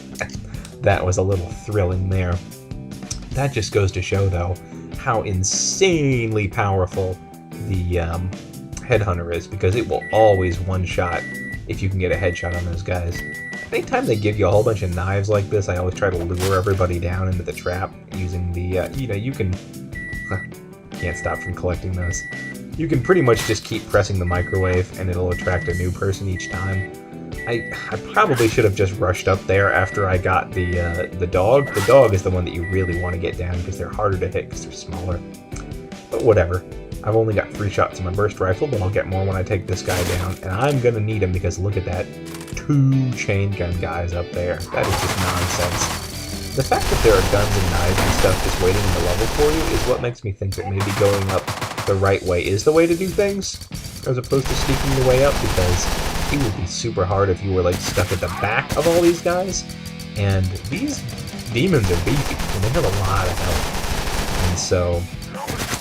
That was a little thrilling there. That just goes to show, though, how insanely powerful the headhunter is, because it will always one-shot if you can get a headshot on those guys. Anytime they give you a whole bunch of knives like this, I always try to lure everybody down into the trap using the, you know, you can... Can't stop from collecting those. You can pretty much just keep pressing the microwave and it'll attract a new person each time. I probably should have just rushed up there after I got the dog. The dog is the one that you really want to get down because they're harder to hit because they're smaller. But whatever. I've only got 3 shots in my burst rifle, but I'll get more when I take this guy down. And I'm going to need him because look at that. 2 chain gun guys up there. That is just nonsense. The fact that there are guns and knives and stuff just waiting in the level for you is what makes me think that maybe going up the right way is the way to do things, as opposed to sneaking your way up, because it would be super hard if you were like stuck at the back of all these guys. And these demons are beefy, and they have a lot of health. And so,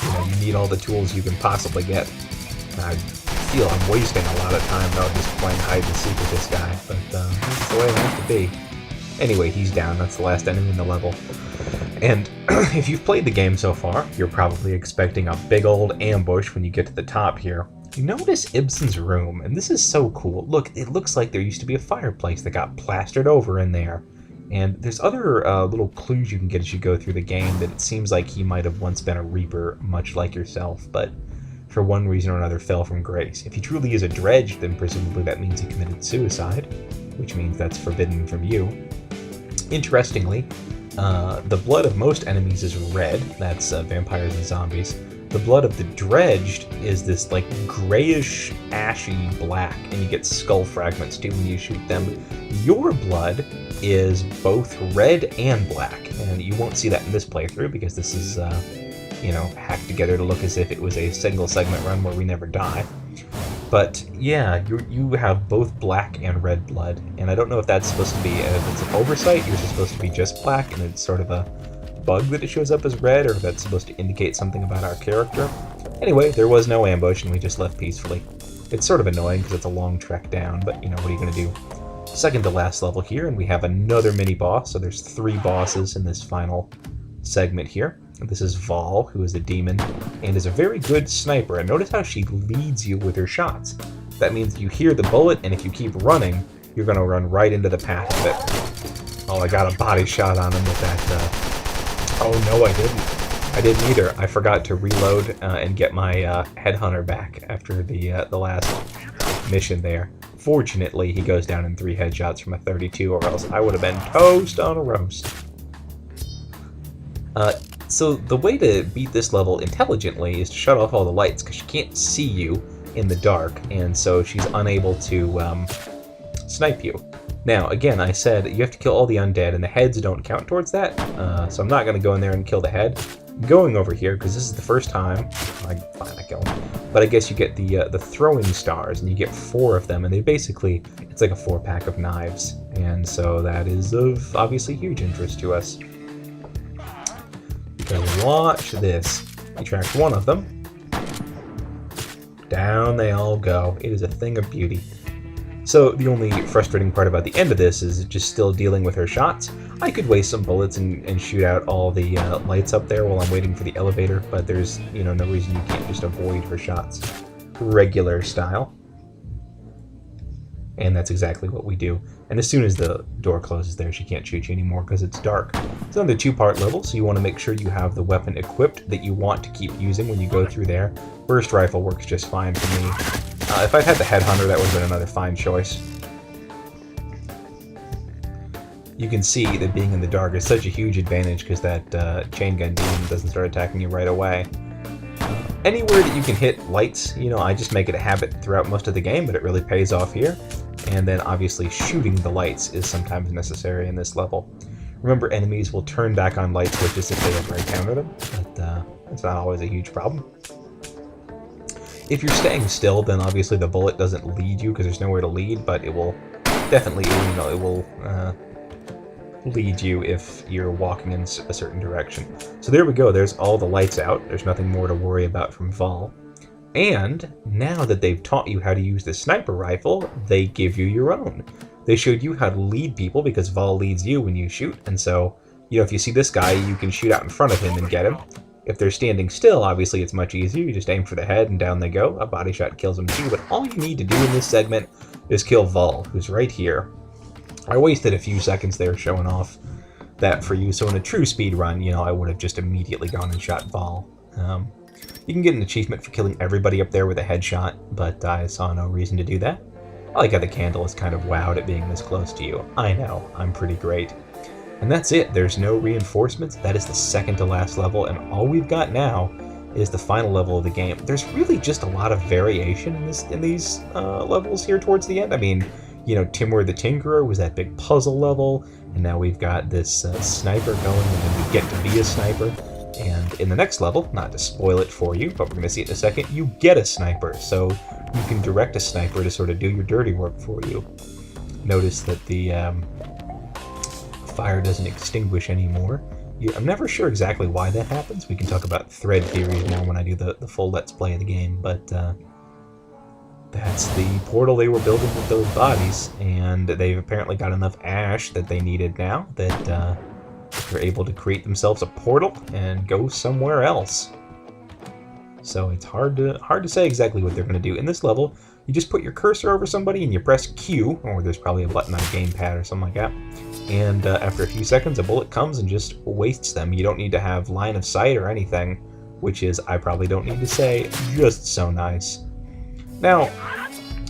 you know, you need all the tools you can possibly get. I feel I'm wasting a lot of time though just playing hide and seek with this guy, but that's the way it has to be. Anyway, he's down. That's the last enemy in the level. And if you've played the game so far, you're probably expecting a big old ambush when you get to the top here. You notice Ibsen's room, and this is so cool. Look, it looks like there used to be a fireplace that got plastered over in there. And there's other little clues you can get as you go through the game that it seems like he might have once been a Reaper, much like yourself, but for one reason or another fell from grace. If he truly is a dredge, then presumably that means he committed suicide, which means that's forbidden from you. Interestingly, the blood of most enemies is red. That's vampires and zombies. The blood of the dredged is this like grayish, ashy black, and you get skull fragments too when you shoot them. Your blood is both red and black, and you won't see that in this playthrough because this is, you know, hacked together to look as if it was a single segment run where we never die. But yeah, you have both black and red blood, and I don't know if that's supposed to be, if it's an oversight, you're supposed to be just black, and it's sort of a bug that it shows up as red, or if that's supposed to indicate something about our character. Anyway, there was no ambush, and we just left peacefully. It's sort of annoying because it's a long trek down, but you know, what are you going to do? Second to last level here, and we have another mini-boss, so there's 3 bosses in this final segment here. This is Vol, who is a demon, and is a very good sniper, and notice how she leads you with her shots. That means you hear the bullet, and if you keep running, you're going to run right into the path of it. Oh, I got a body shot on him with that, oh no, I didn't. I didn't either. I forgot to reload and get my headhunter back after the last mission there. Fortunately, he goes down in 3 headshots from a 32, or else I would have been toast on a roast. So the way to beat this level intelligently is to shut off all the lights, because she can't see you in the dark, and so she's unable to snipe you. Now, again, I said you have to kill all the undead, and the heads don't count towards that, so I'm not going to go in there and kill the head. I'm going over here, because this is the first time, fine, I kill him, but I guess you get the throwing stars, and you get 4 of them, and they basically, it's like a 4-pack of knives, and so that is of obviously huge interest to us. Because watch this. You track 1 of them. Down they all go. It is a thing of beauty. So the only frustrating part about the end of this is just still dealing with her shots. I could waste some bullets and shoot out all the lights up there while I'm waiting for the elevator, but there's, you know, no reason you can't just avoid her shots. Regular style. And that's exactly what we do. And as soon as the door closes there, she can't shoot you anymore because it's dark. It's another 2-part level, so you want to make sure you have the weapon equipped that you want to keep using when you go through there. Burst rifle works just fine for me. If I'd had the headhunter, that would have been another fine choice. You can see that being in the dark is such a huge advantage because that chain gun demon doesn't start attacking you right away. Anywhere that you can hit lights, you know, I just make it a habit throughout most of the game, but it really pays off here. And then obviously shooting the lights is sometimes necessary in this level. Remember, enemies will turn back on light switches if they ever encounter them, but it's not always a huge problem. If you're staying still, then obviously the bullet doesn't lead you because there's nowhere to lead, but it will definitely, you know, it will lead you if you're walking in a certain direction. So there we go, there's all the lights out. There's nothing more to worry about from Vol. And now that they've taught you how to use the sniper rifle, they give you your own. They showed you how to lead people because Vol leads you when you shoot, and so, you know, if you see this guy, you can shoot out in front of him and get him. If they're standing still, obviously it's much easier. You just aim for the head and down they go. A body shot kills them too, but all you need to do in this segment is kill Vol, who's right here. I wasted a few seconds there showing off that for you, so in a true speed run, you know, I would have just immediately gone and shot Vol. You can get an achievement for killing everybody up there with a headshot, but I saw no reason to do that. I like how the candle is kind of wowed at being this close to you. I know, I'm pretty great. And that's it, there's no reinforcements. That is the second to last level, and all we've got now is the final level of the game. There's really just a lot of variation in these levels here towards the end. I mean, you know, Timur the Tinkerer was that big puzzle level, and now we've got this sniper going, and then we get to be a sniper. And in the next level, not to spoil it for you, but we're going to see it in a second, you get a sniper, so you can direct a sniper to sort of do your dirty work for you. Notice that the fire doesn't extinguish anymore. I'm never sure exactly why that happens. We can talk about thread theories more when I do the full Let's Play of the game, but that's the portal they were building with those bodies, and they've apparently got enough ash that they needed now that they're able to create themselves a portal and go somewhere else. So it's hard to say exactly what they're going to do. In this level, you just put your cursor over somebody and you press Q, or there's probably a button on a gamepad or something like that, and after a few seconds a bullet comes and just wastes them. You don't need to have line of sight or anything, which is, I probably don't need to say, just so nice. Now,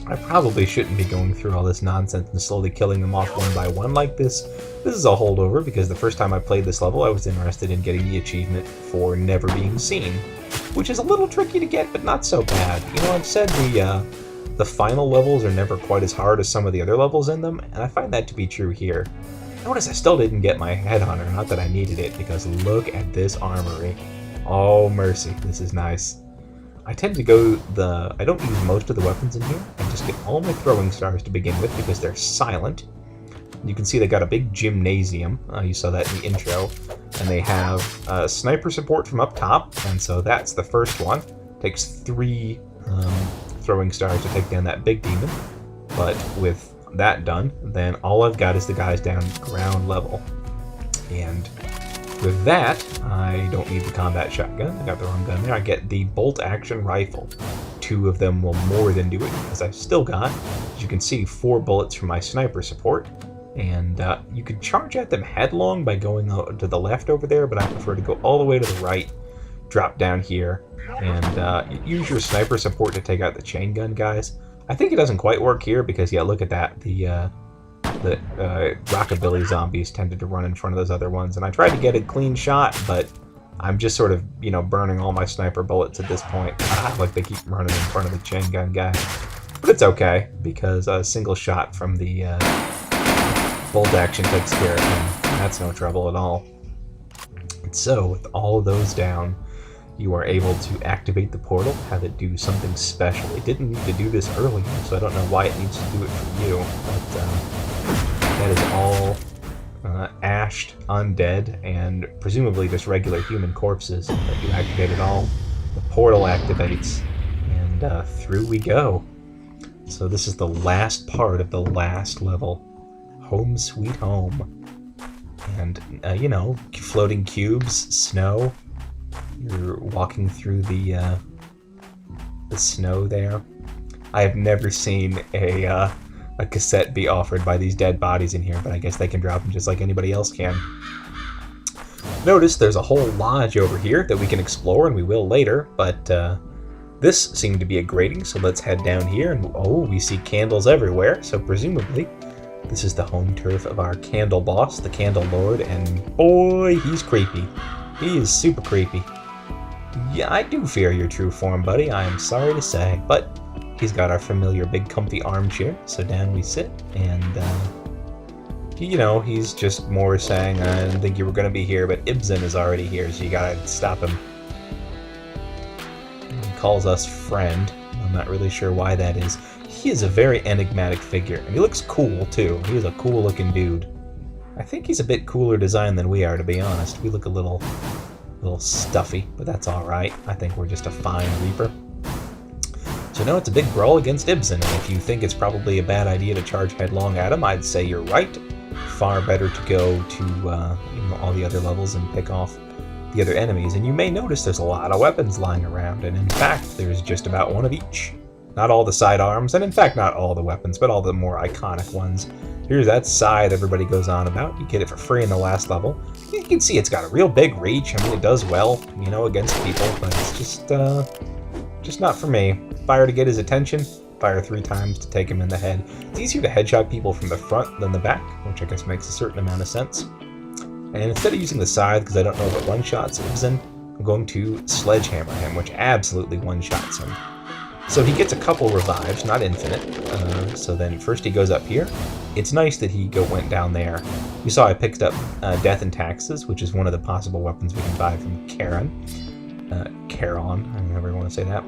I probably shouldn't be going through all this nonsense and slowly killing them off one by one like this. This is a holdover because the first time I played this level I was interested in getting the achievement for never being seen, which is a little tricky to get, but not so bad. You know, I've said the final levels are never quite as hard as some of the other levels in them, and I find that to be true here. Notice I still didn't get my headhunter, not that I needed it, because look at this armory. Oh mercy, this is nice. I tend to go I don't use most of the weapons in here. I just get all my throwing stars to begin with because they're silent. You can see they got a big gymnasium. You saw that in the intro. And they have sniper support from up top, and so that's the first one. Takes 3 throwing stars to take down that big demon. But with that done, then all I've got is the guys down ground level. And with that, I don't need the combat shotgun. I got the wrong gun there. I get the bolt action rifle. 2 of them will more than do it, because I've still got, as you can see, 4 bullets from my sniper support. And you can charge at them headlong by going out to the left over there, but I prefer to go all the way to the right, drop down here, and use your sniper support to take out the chain gun guys. I think it doesn't quite work here because, yeah, look at that. The rockabilly zombies tended to run in front of those other ones, and I tried to get a clean shot, but I'm just sort of, you know, burning all my sniper bullets at this point. Like they keep running in front of the chain gun guy. But it's okay, because a single shot from the bolt action takes care of him. That's no trouble at all. And so, with all of those down, you are able to activate the portal, have it do something special. It didn't need to do this earlier, so I don't know why it needs to do it for you, but that is all ashed, undead, and presumably just regular human corpses that you activated all. The portal activates, and through we go. So this is the last part of the last level. Home sweet home. And, you know, floating cubes, snow. You're walking through the snow there. I have never seen a cassette be offered by these dead bodies in here, but I guess they can drop them just like anybody else can. Notice there's a whole lodge over here that we can explore, and we will later, but this seemed to be a grating, so let's head down here, and oh, we see candles everywhere, so presumably this is the home turf of our candle boss, the Candle Lord, and boy, he's creepy. He is super creepy. Yeah, I do fear your true form, buddy, I am sorry to say. But he's got our familiar big comfy armchair, so down we sit, and you know, he's just more saying, I didn't think you were going to be here, but Ibsen is already here, so you gotta stop him. He calls us friend. I'm not really sure why that is. He is a very enigmatic figure, and he looks cool, too. He is a cool-looking dude. I think he's a bit cooler designed than we are, to be honest. We look a little stuffy, but that's alright. I think we're just a fine Reaper. So now it's a big brawl against Ibsen, and if you think it's probably a bad idea to charge headlong at him, I'd say you're right. Far better to go to you know, all the other levels and pick off the other enemies. And you may notice there's a lot of weapons lying around, and in fact there's just about one of each. Not all the sidearms, and in fact not all the weapons, but all the more iconic ones. Here's that scythe everybody goes on about. You get it for free in the last level. You can see it's got a real big reach. I mean, it does well, you know, against people, but it's just not for me. Fire to get his attention, fire 3 times to take him in the head. It's easier to headshot people from the front than the back, which I guess makes a certain amount of sense. And instead of using the scythe, because I don't know if it one-shots Ibsen, I'm going to sledgehammer him, which absolutely one-shots him. So he gets a couple revives, not infinite. So then first he goes up here. It's nice that he went down there. You saw I picked up Death and Taxes, which is one of the possible weapons we can buy from Charon, I never want to say that.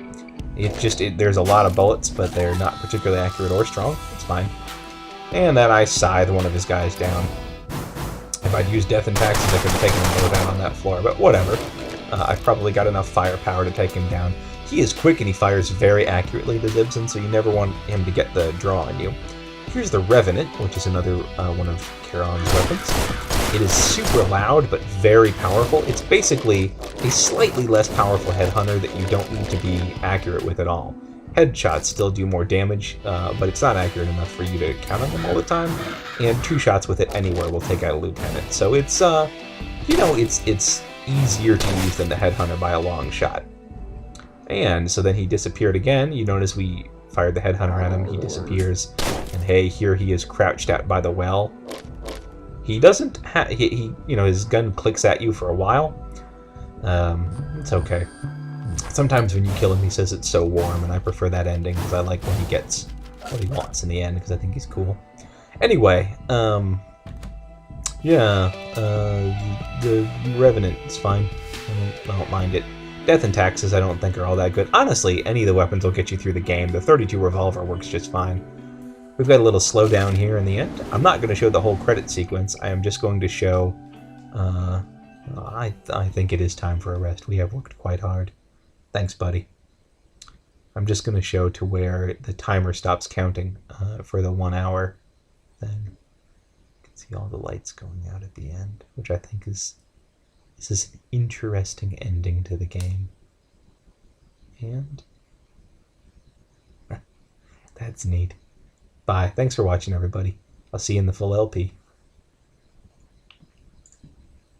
There's a lot of bullets, but they're not particularly accurate or strong. It's fine. And then I scythe one of his guys down. If I'd used Death and Taxes, I could have taken him low down on that floor, but whatever. I've probably got enough firepower to take him down. He is quick and he fires very accurately, the Ibsen, so you never want him to get the draw on you. Here's the Revenant, which is another one of Charon's weapons. It is super loud, but very powerful. It's basically a slightly less powerful headhunter that you don't need to be accurate with at all. Headshots still do more damage, but it's not accurate enough for you to count on them all the time. And 2 shots with it anywhere will take out a lieutenant. So it's, you know, it's easier to use than the headhunter by a long shot. And so then he disappeared again. You notice we fired the headhunter at him. He disappears. And hey, here he is crouched out by the well. He doesn't he you know, his gun clicks at you for a while. It's okay. Sometimes when you kill him, he says it's so warm, and I prefer that ending because I like when he gets what he wants in the end because I think he's cool. Anyway, yeah, the Revenant is fine. I don't mind it. Death and Taxes I don't think are all that good. Honestly, any of the weapons will get you through the game. The 32 revolver works just fine. We've got a little slowdown here in the end. I'm not going to show the whole credit sequence. I am just going to show... I think it is time for a rest. We have worked quite hard. Thanks, buddy. I'm just going to show to where the timer stops counting for the 1 hour. Then you can see all the lights going out at the end, which I think is... This is an interesting ending to the game. And... that's neat. Bye. Thanks for watching, everybody. I'll see you in the full LP.